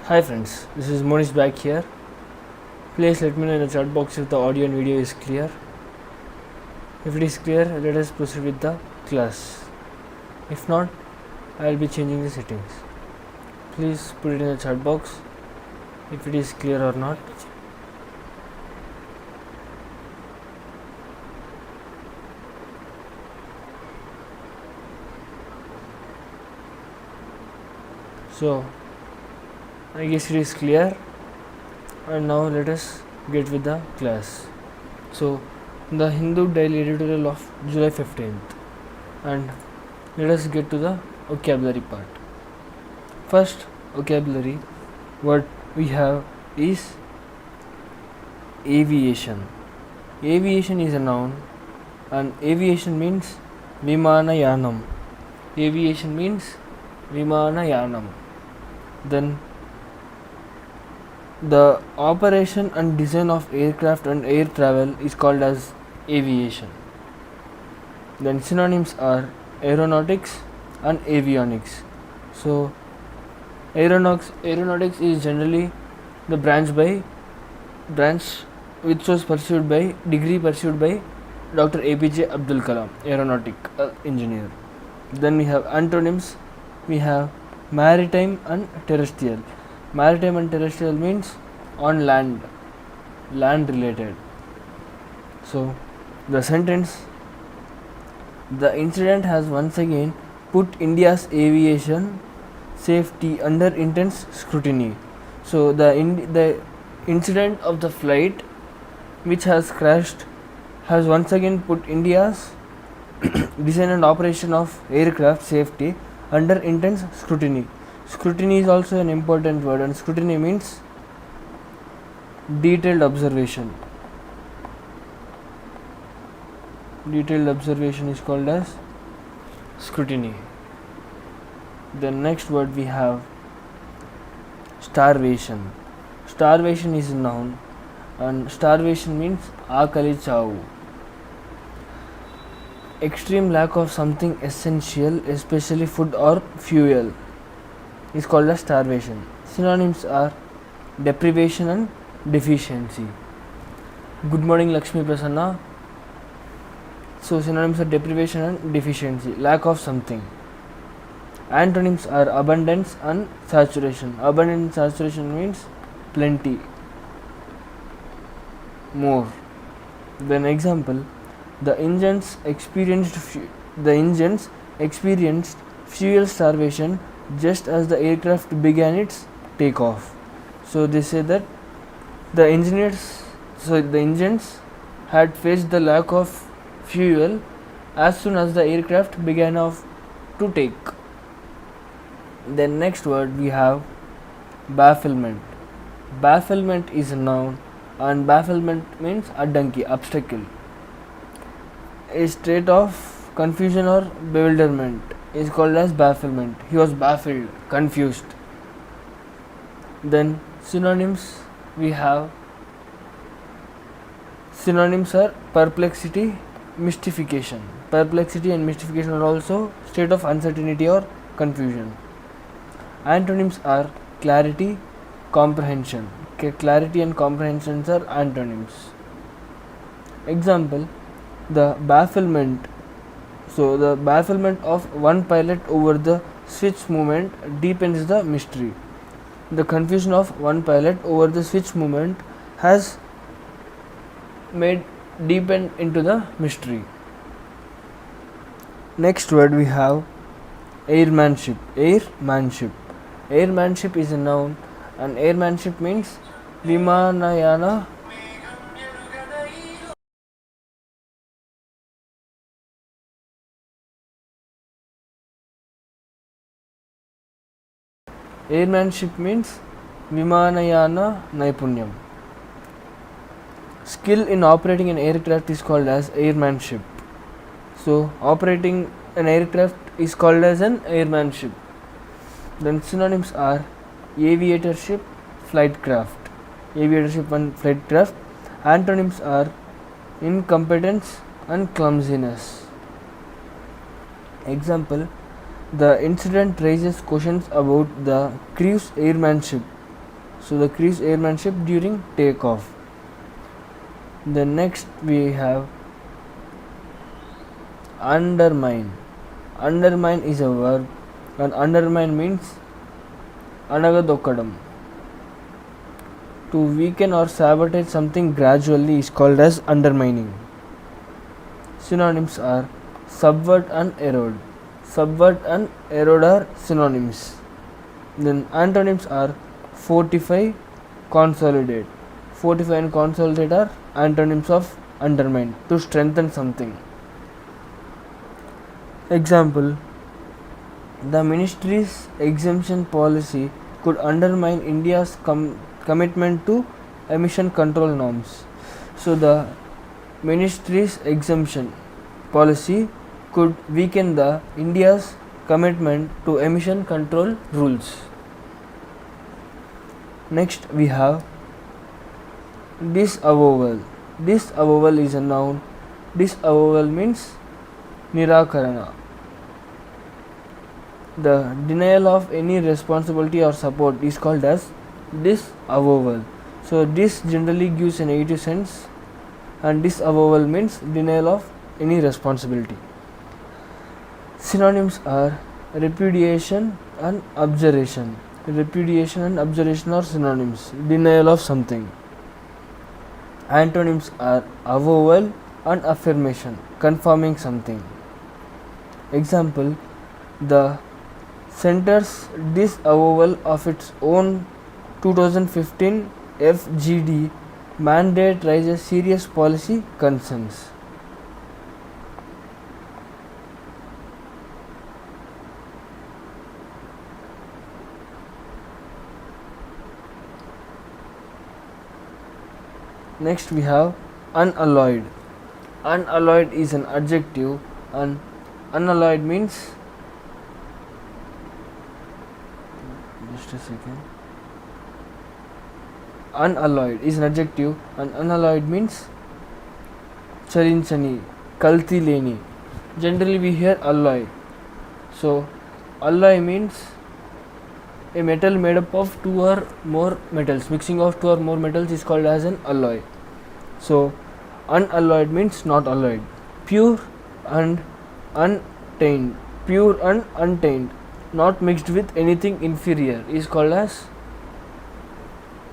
Hi friends, this is Monish back here. Please let me know in the chat box if the audio and video is clear. If it is clear, let us proceed with the class. If not, I will be changing the settings. Please put it in the chat box if it is clear or not. So, I guess it is clear, and now let us get with the class. So, the Hindu Daily Editorial of July 15th, and let us get to the vocabulary part. First vocabulary, what we have is aviation. Aviation is a noun, and aviation means Vimanayanam. Aviation means Vimanayanam. Then the operation and design of aircraft and air travel is called as aviation. Then synonyms are aeronautics and avionics. So aeronautics is generally the branch which was degree pursued by Dr. APJ Abdul Kalam, aeronautic engineer. Then we have antonyms. We have maritime and terrestrial. Maritime and terrestrial means on land related. So the sentence, the incident has once again put India's aviation safety under intense scrutiny. So the incident of the flight which has crashed has once again put India's design and operation of aircraft safety under intense scrutiny. Scrutiny is also an important word, and scrutiny means detailed observation. Detailed observation is called as scrutiny. The next word we have starvation. Starvation is a noun, and starvation means aakali chavu. Extreme lack of something essential, especially food or fuel, is called as starvation. Synonyms are deprivation and deficiency. Good morning, Lakshmi Prasanna. So synonyms are deprivation and deficiency, lack of something. Antonyms are abundance and saturation. Abundance and saturation means plenty, more. Then example, the engines experienced fuel starvation just as the aircraft began its takeoff. So they say that the engines had faced the lack of fuel as soon as the aircraft began to take. Then next word we have bafflement. Bafflement is a noun, and bafflement means addanki, obstacle. A state of confusion or bewilderment is called as bafflement. He was baffled, confused. Then synonyms we have. Synonyms are perplexity, mystification. Perplexity and mystification are also state of uncertainty or confusion. Antonyms are clarity, comprehension. Clarity and comprehension are antonyms. Example, the bafflement. So the bafflement of one pilot over the switch movement deepens the mystery. The confusion of one pilot over the switch movement has made deepen into the mystery. Next word we have airmanship. Airmanship is a noun, and airmanship means Vimanayana. Airmanship means Vimanayana Naipunyam. Skill in operating an aircraft is called as airmanship. So operating an aircraft is called as an airmanship. Then synonyms are aviatorship, flightcraft. Aviatorship and flightcraft. Antonyms are incompetence and clumsiness. Example, the incident raises questions about the crew's airmanship So the crease airmanship during takeoff. Then next we have undermine. Undermine is a verb, and undermine means anagadokkadam. To weaken or sabotage something gradually is called as undermining. Synonyms are subvert and erode. Subvert and erode are synonyms. Then antonyms are fortify, consolidate. Fortify and consolidate are antonyms of undermine, to strengthen something. Example: the ministry's exemption policy could undermine India's commitment to emission control norms. So the ministry's exemption policy could weaken the India's commitment to emission control rules. Next we have disavowal. Disavowal is a noun. Disavowal means nirakarana. The denial of any responsibility or support is called as disavowal. So dis generally gives a negative sense, and disavowal means denial of any responsibility. Synonyms are repudiation and abjuration. Repudiation and abjuration are synonyms, denial of something. Antonyms are avowal and affirmation, confirming something. Example: the center's disavowal of its own 2015 FGD mandate raises serious policy concerns. Next we have unalloyed. Unalloyed is an adjective, and unalloyed means, just a second, unalloyed is an adjective, and unalloyed means chalinchani, kalti leni. Generally we hear alloy. So alloy means a metal made up of two or more metals. Mixing of two or more metals is called as an alloy. So unalloyed means not alloyed. Pure and untainted. Pure and untainted, not mixed with anything inferior, is called as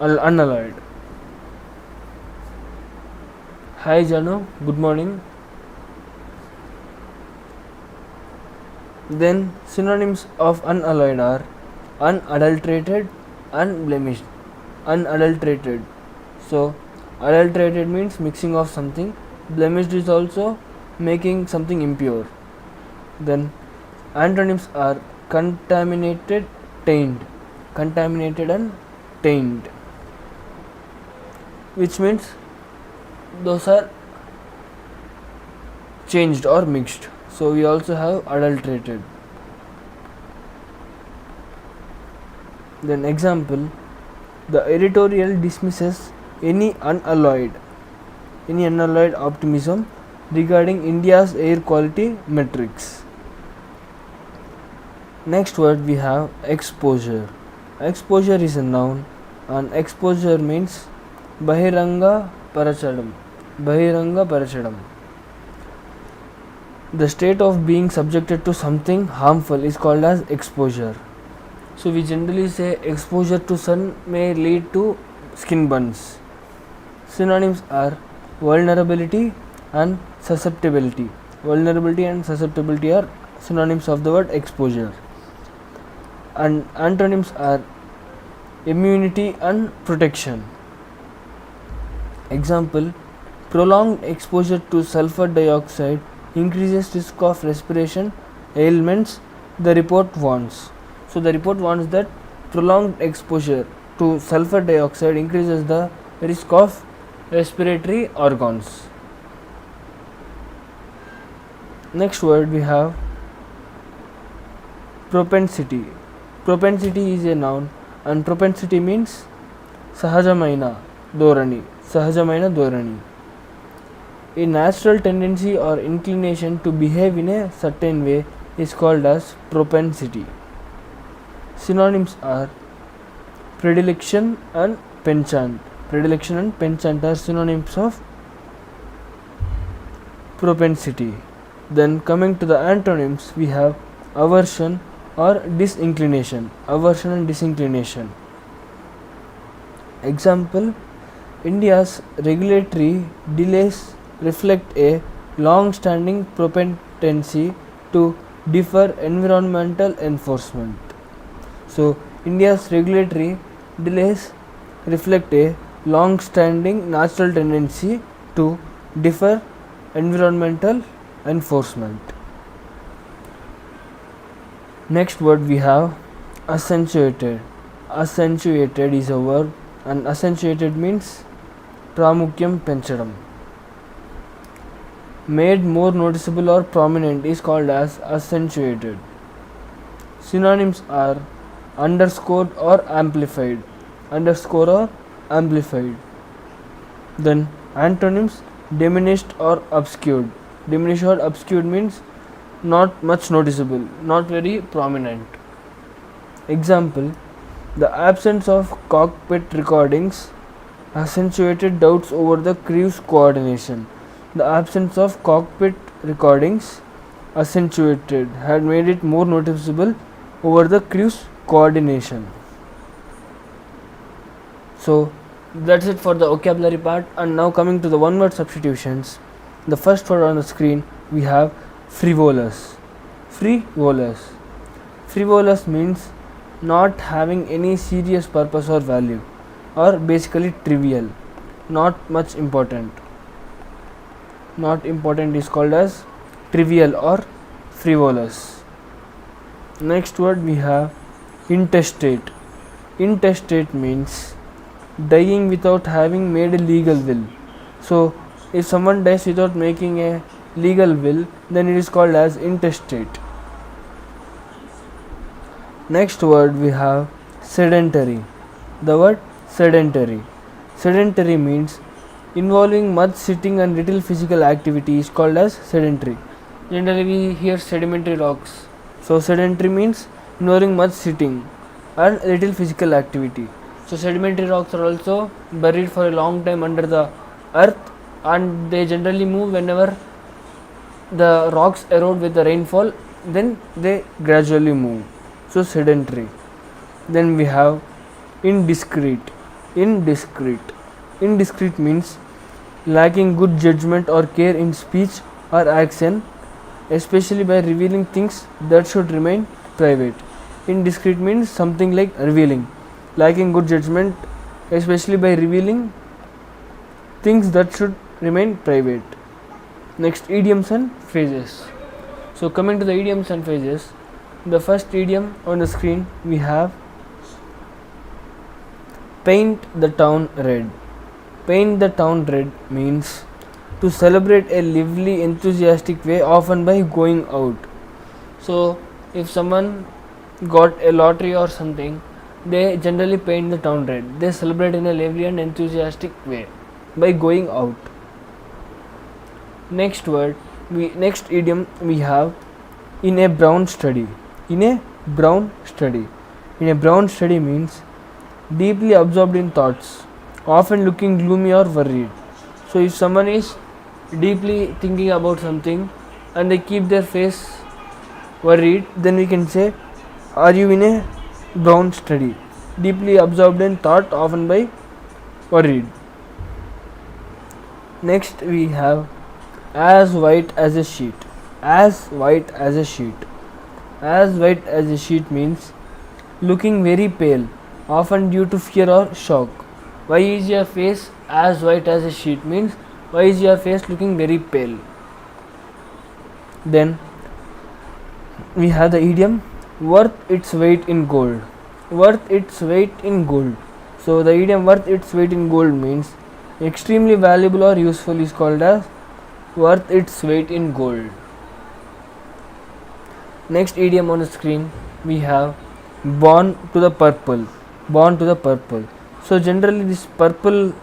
unalloyed. Hi Janu, good morning. Then synonyms of unalloyed are unadulterated, unblemished. Unadulterated. So adulterated means mixing of something. Blemished is also making something impure. Then antonyms are contaminated, tainted. Contaminated and tainted, which means those are changed or mixed. So we also have adulterated. Then example: the editorial dismisses any unalloyed optimism regarding India's air quality metrics. Next word we have exposure. Exposure is a noun, and exposure means bahiranga parachadam. Bahiranga parachadam. The state of being subjected to something harmful is called as exposure. So we generally say exposure to sun may lead to skin burns. Synonyms are vulnerability and susceptibility. Vulnerability and susceptibility are synonyms of the word exposure. And antonyms are immunity and protection. Example: prolonged exposure to sulfur dioxide increases risk of respiration ailments, the report warns. So the report warns that prolonged exposure to sulfur dioxide increases the risk of respiratory organs. Next word we have propensity. Propensity is a noun, and propensity means sahajamaina dharani. Sahajamaina dharani. A natural tendency or inclination to behave in a certain way is called as propensity. Synonyms are predilection and penchant. Predilection and penchant are synonyms of propensity. Then coming to the antonyms, we have aversion or disinclination. Aversion and disinclination. Example, India's regulatory delays reflect a long-standing propensity to defer environmental enforcement. So, India's regulatory delays reflect a long-standing natural tendency to defer environmental enforcement. Next word we have accentuated. Accentuated is a verb, and accentuated means pramukyam penchadam. Made more noticeable or prominent is called as accentuated. Synonyms are underscored or amplified. Underscore or amplified. Then antonyms, diminished or obscured. Diminished or obscured means not much noticeable, not very prominent. Example, the absence of cockpit recordings accentuated doubts over the crew's coordination. The absence of cockpit recordings accentuated had made it more noticeable over the crew's coordination. So that's it for the vocabulary part. And now coming to the one word substitutions. The first word on the screen we have frivolous. Frivolous. Frivolous means not having any serious purpose or value, or basically trivial, not much important. Not important is called as trivial or frivolous. Next word we have intestate. Intestate means dying without having made a legal will. So if someone dies without making a legal will, then it is called as intestate. Next word we have sedentary. The word sedentary. Sedentary means involving much sitting and little physical activity is called as sedentary. Generally we hear sedimentary rocks. So sedentary means involving much sitting and little physical activity. So sedimentary rocks are also buried for a long time under the earth, and they generally move whenever the rocks erode with the rainfall, then they gradually move. So sedentary. Then we have indiscreet. Indiscreet. Indiscreet means lacking good judgment or care in speech or action, especially by revealing things that should remain private. Indiscreet means something like revealing. Lacking good judgment, especially by revealing things that should remain private. Next, idioms and phrases. So coming to the idioms and phrases, the first idiom on the screen we have paint the town red. Paint the town red means to celebrate a lively, enthusiastic way, often by going out. So if someone got a lottery or something, they generally paint the town red. They celebrate in a lively and enthusiastic way by going out. Next idiom we have in a brown study. In a brown study. In a brown study means deeply absorbed in thoughts, often looking gloomy or worried. So if someone is deeply thinking about something and they keep their face worried, then we can say, are you in a brown study? Deeply absorbed in thought, often by worried. Next we have as white as a sheet. As white as a sheet. As white as a sheet means looking very pale, often due to fear or shock. Why is your face as white as a sheet means why is your face looking very pale. Then we have the idiom worth its weight in gold. Worth its weight in gold. So the idiom worth its weight in gold means extremely valuable or useful is called as worth its weight in gold. Next idiom on the screen we have born to the purple. Born to the purple. So generally this purple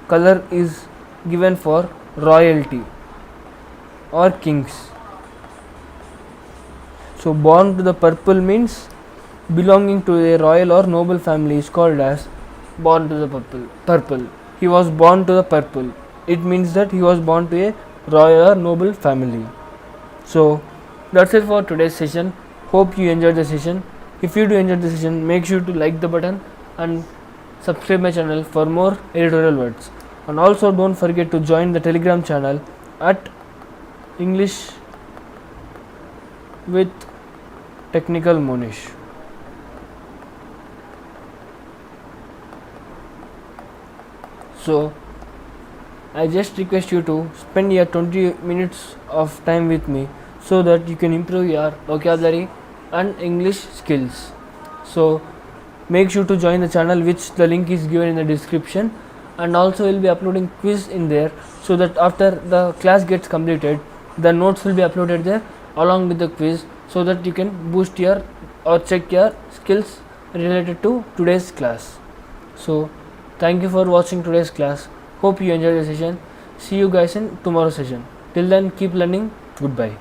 color is given for royalty or kings. So born to the purple means belonging to a royal or noble family is called as born to the purple. He was born to the purple. It means that he was born to a royal or noble family. So that's it for today's session. Hope you enjoyed the session. If you do enjoy the session, make sure to like the button and subscribe my channel for more editorial words. And also don't forget to join the Telegram channel at English with Technical Monish. So I just request you to spend your 20 minutes of time with me so that you can improve your vocabulary and English skills. So make sure to join the channel, which the link is given in the description, and also will be uploading quiz in there, so that after the class gets completed the notes will be uploaded there along with the quiz, so that you can boost your or check your skills related to today's class. So thank you for watching today's class. Hope you enjoyed the session. See you guys in tomorrow's session. Till then, keep learning. Goodbye.